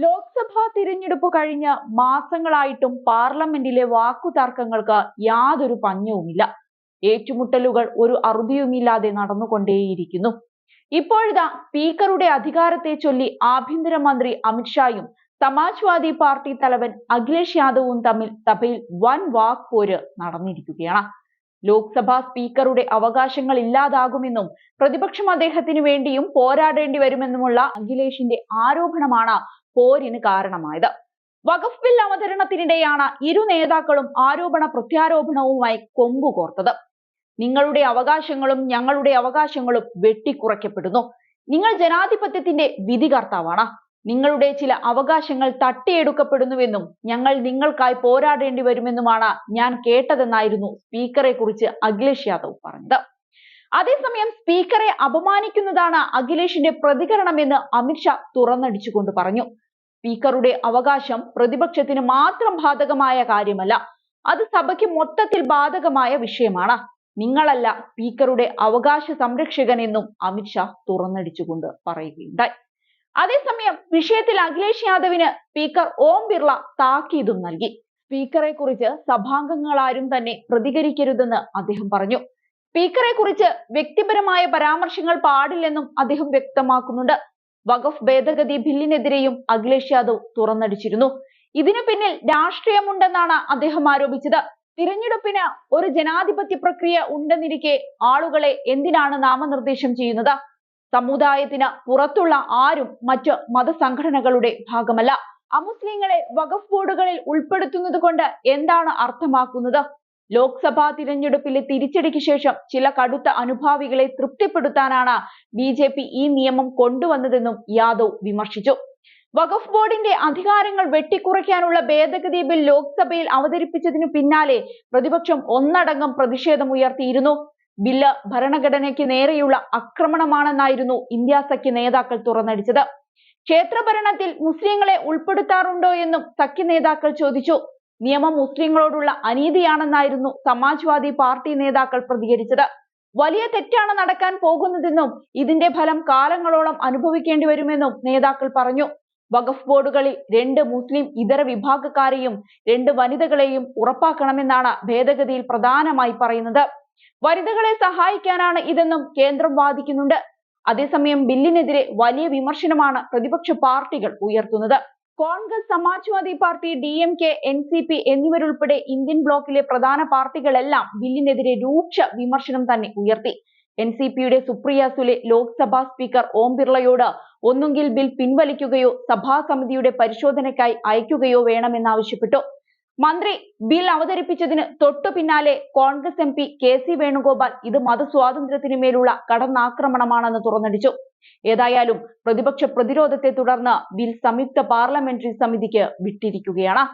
ലോക്സഭാ തിരഞ്ഞെടുപ്പ് കഴിഞ്ഞ് മാസങ്ങളായിട്ടും പാർലമെന്റിലെ വാക്കുതർക്കങ്ങൾക്ക് യാതൊരു പഞ്ഞവുമില്ല. ഏറ്റുമുട്ടലുകൾ ഒരു അറുതിയുമില്ലാതെ നടന്നുകൊണ്ടേയിരിക്കുന്നു. ഇപ്പോഴിതാ സ്പീക്കറുടെ അധികാരത്തെ ചൊല്ലി ആഭ്യന്തരമന്ത്രി അമിത്ഷായും സമാജ്വാദി പാർട്ടി തലവൻ അഖിലേഷ് യാദവും തമ്മിൽ സഭയിൽ വൻ വാക്പോര് നടന്നിരിക്കുകയാണ്. ലോക്സഭാ സ്പീക്കറുടെ അവകാശങ്ങൾ ഇല്ലാതാകുമെന്നും പ്രതിപക്ഷം അദ്ദേഹത്തിന് വേണ്ടിയും പോരാടേണ്ടി വരുമെന്നുമുള്ള അഖിലേഷിന്റെ ആരോപണമാണ് പോരിന് കാരണമായത്. വഖഫ് ബിൽ അവതരണത്തിനിടെയാണ് ഇരു നേതാക്കളും ആരോപണ പ്രത്യാരോപണവുമായി കൊമ്പുകോർത്തത്. നിങ്ങളുടെ അവകാശങ്ങളും ഞങ്ങളുടെ അവകാശങ്ങളും വെട്ടിക്കുറയ്ക്കപ്പെടുന്നു. നിങ്ങൾ ജനാധിപത്യത്തിന്റെ വിധികർത്താവാണ്. നിങ്ങളുടെ ചില അവകാശങ്ങൾ തട്ടിയെടുക്കപ്പെടുന്നുവെന്നും ഞങ്ങൾ നിങ്ങൾക്കായി പോരാടേണ്ടി വരുമെന്നുമാണ് ഞാൻ കേട്ടതെന്നായിരുന്നു സ്പീക്കറെ കുറിച്ച് അഖിലേഷ് യാദവ് പറഞ്ഞത്. അതേസമയം സ്പീക്കറെ അപമാനിക്കുന്നതാണ് അഖിലേഷിന്റെ പ്രതികരണമെന്ന് അമിത്ഷാ തുറന്നടിച്ചുകൊണ്ട് പറഞ്ഞു. സ്പീക്കറുടെ അവകാശം പ്രതിപക്ഷത്തിന് മാത്രം ബാധകമായ കാര്യമല്ല, അത് സഭയ്ക്ക് മൊത്തത്തിൽ ബാധകമായ വിഷയമാണ്. നിങ്ങളല്ല സ്പീക്കറുടെ അവകാശ സംരക്ഷകൻ എന്നും അമിത്ഷാ തുറന്നടിച്ചുകൊണ്ട് പറയുകയുണ്ടായി. അതേസമയം വിഷയത്തിൽ അഖിലേഷ് യാദവിന് സ്പീക്കർ ഓം ബിർള താക്കീതും നൽകി. സ്പീക്കറെ കുറിച്ച് സഭാംഗങ്ങളാരും തന്നെ പ്രതികരിക്കരുതെന്ന് അദ്ദേഹം പറഞ്ഞു. സ്പീക്കറെ കുറിച്ച് വ്യക്തിപരമായ പരാമർശങ്ങൾ പാടില്ലെന്നും അദ്ദേഹം വ്യക്തമാക്കുന്നുണ്ട്. വഖഫ് ഭേദഗതി ബില്ലിനെതിരെയും അഖിലേഷ് യാദവ് തുറന്നടിച്ചിരുന്നു. ഇതിനു പിന്നിൽ രാഷ്ട്രീയമുണ്ടെന്നാണ് അദ്ദേഹം ആരോപിച്ചത്. തിരഞ്ഞെടുപ്പിന് ഒരു ജനാധിപത്യ പ്രക്രിയ ഉണ്ടെന്നിരിക്കെ ആളുകളെ എന്തിനാണ് നാമനിർദ്ദേശം ചെയ്യുന്നത്? സമുദായത്തിന് പുറത്തുള്ള ആരും മറ്റ് മതസംഘടനകളുടെ ഭാഗമല്ല. അമുസ്ലിങ്ങളെ വഖഫ് ബോർഡുകളിൽ ഉൾപ്പെടുത്തുന്നത് കൊണ്ട് എന്താണ് അർത്ഥമാക്കുന്നത്? ലോക്സഭാ തിരഞ്ഞെടുപ്പിലെ തിരിച്ചടിക്ക് ശേഷം ചില കടുത്ത അനുഭാവികളെ തൃപ്തിപ്പെടുത്താനാണ് BJP ഈ നിയമം കൊണ്ടുവന്നതെന്നും യാദവ് വിമർശിച്ചു. വഖഫ് ബോർഡിന്റെ അധികാരങ്ങൾ വെട്ടിക്കുറയ്ക്കാനുള്ള ഭേദഗതി ബിൽ ലോക്സഭയിൽ അവതരിപ്പിച്ചതിനു പിന്നാലെ പ്രതിപക്ഷം ഒന്നടങ്കം പ്രതിഷേധമുയർത്തിയിരുന്നു. ബില്ല് ഭരണഘടനയ്ക്ക് നേരെയുള്ള ആക്രമണമാണെന്നായിരുന്നു ഇന്ത്യ സഖ്യ നേതാക്കൾ തുറന്നടിച്ചത്. ക്ഷേത്രഭരണത്തിൽ മുസ്ലിങ്ങളെ ഉൾപ്പെടുത്താറുണ്ടോ എന്നും സഖ്യ നേതാക്കൾ ചോദിച്ചു. നിയമം മുസ്ലിങ്ങളോടുള്ള അനീതിയാണെന്നായിരുന്നു സമാജ്വാദി പാർട്ടി നേതാക്കൾ പ്രതികരിച്ചത്. വലിയ തെറ്റാണ് നടക്കാൻ പോകുന്നതെന്നും ഇതിന്റെ ഫലം കാലങ്ങളോളം അനുഭവിക്കേണ്ടി വരുമെന്നും നേതാക്കൾ പറഞ്ഞു. വഖഫ് ബോർഡുകളിൽ 2 മുസ്ലിം ഇതര വിഭാഗക്കാരെയും 2 വനിതകളെയും ഉറപ്പാക്കണമെന്നാണ് ഭേദഗതിയിൽ പ്രധാനമായി പറയുന്നത്. വനിതകളെ സഹായിക്കാനാണ് ഇതെന്നും കേന്ദ്രം വാദിക്കുന്നുണ്ട്. അതേസമയം ബില്ലിനെതിരെ വലിയ വിമർശനമാണ് പ്രതിപക്ഷ പാർട്ടികൾ ഉയർത്തുന്നത്. Congress, Samajwadi party, DMK, NCP എന്നിവരുൾപ്പെടെ ഇന്ത്യൻ ബ്ലോക്കിലെ പ്രധാന പാർട്ടികളെല്ലാം ബില്ലിനെതിരെ രൂക്ഷ വിമർശനം തന്നെ ഉയർത്തി. NCPയുടെ സുപ്രിയ സുലെ ലോക്സഭാ സ്പീക്കർ ഓം ബിർളയോട് ഒന്നുകിൽ ബിൽ പിൻവലിക്കുകയോ സഭാസമിതിയുടെ പരിശോധനയ്ക്കായി അയക്കുകയോ വേണമെന്നാവശ്യപ്പെട്ടു. മന്ത്രി ബിൽ അവതരിപ്പിച്ചതിന് തൊട്ടു പിന്നാലെ കോൺഗ്രസ് MP KC വേണുഗോപാൽ ഇത് മതസ്വാതന്ത്ര്യത്തിന് മേലുള്ള കടന്നാക്രമണമാണെന്ന് തുറന്നടിച്ചു. ഏതായാലും പ്രതിപക്ഷ പ്രതിരോധത്തെ തുടർന്ന് ബിൽ സംയുക്ത പാർലമെന്ററി സമിതിക്ക് വിട്ടിരിക്കുകയാണ്.